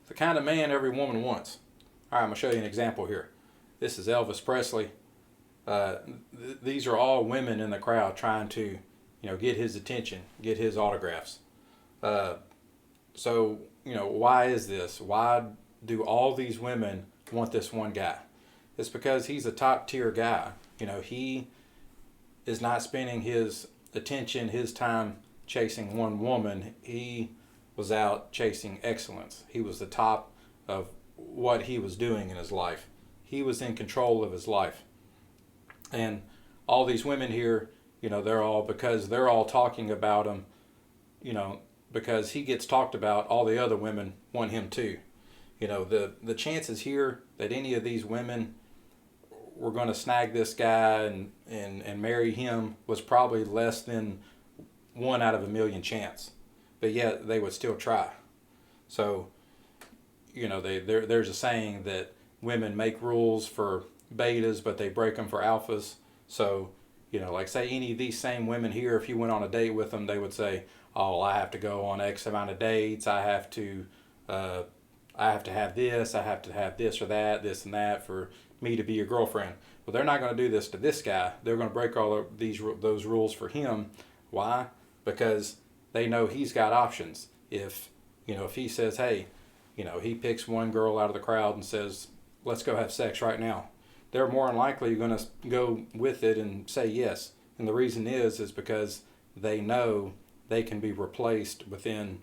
the kind of man every woman wants. All right, I'm going to show you an example here. This is Elvis Presley. These are all women in the crowd trying to, get his attention, get his autographs. So, why is this? Why do all these women want this one guy? It's because he's a top tier guy. He is not spending his attention, his time chasing one woman. He was out chasing excellence. He was the top of what he was doing in his life. He was in control of his life. And all these women here, they're all talking about him, because he gets talked about, all the other women want him too. The chances here that any of these women were going to snag this guy and marry him was probably less than 1 out of a million chance. But yet they would still try. So, there's a saying that women make rules for betas, but they break them for alphas. So, like say any of these same women here, if you went on a date with them, they would say, "Oh, I have to go on X amount of dates. I have to have this. I have to have this or that, this and that for me to be your girlfriend." Well, they're not going to do this to this guy. They're going to break all of those rules for him. Why? Because they know he's got options. If he says, hey, he picks one girl out of the crowd and says, "Let's go have sex right now," they're more than likely going to go with it and say yes. And the reason is because they know they can be replaced within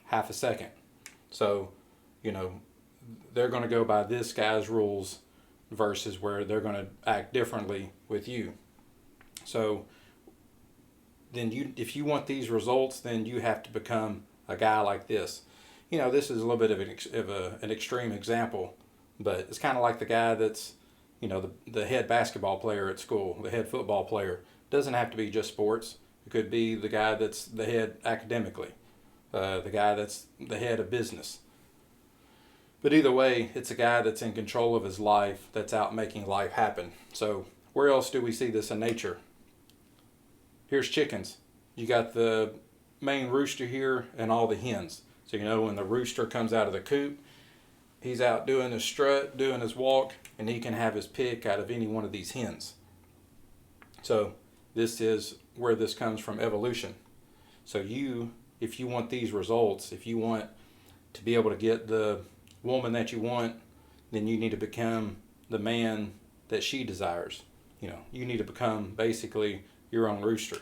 half a second. So, they're going to go by this guy's rules versus where they're going to act differently with you. So then if you want these results, then you have to become a guy like this. This is a little bit of an extreme example, but it's kind of like the guy that's, the head basketball player at school, the head football player. Doesn't have to be just sports. It could be the guy that's the head academically, the guy that's the head of business. But either way, it's a guy that's in control of his life, that's out making life happen. So where else do we see this in nature? Here's chickens. You got the main rooster here and all the hens. So when the rooster comes out of the coop, he's out doing his strut, doing his walk, and he can have his pick out of any one of these hens. So this is where this comes from, evolution. So if you want these results, if you want to be able to get the woman that you want, then you need to become the man that she desires. You need to become basically your own rooster.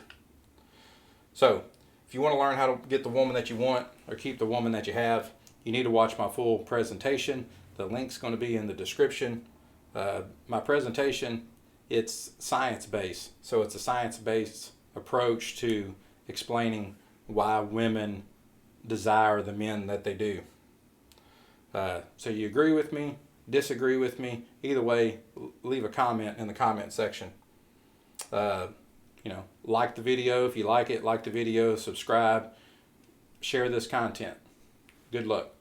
So if you want to learn how to get the woman that you want or keep the woman that you have, you need to watch my full presentation. The link's going to be in the description. My presentation, it's science-based. So it's a science-based approach to explaining why women desire the men that they do. So you agree with me, disagree with me, either way, leave a comment in the comment section. Like the video if you like it, like the video, subscribe, share this content. Good luck.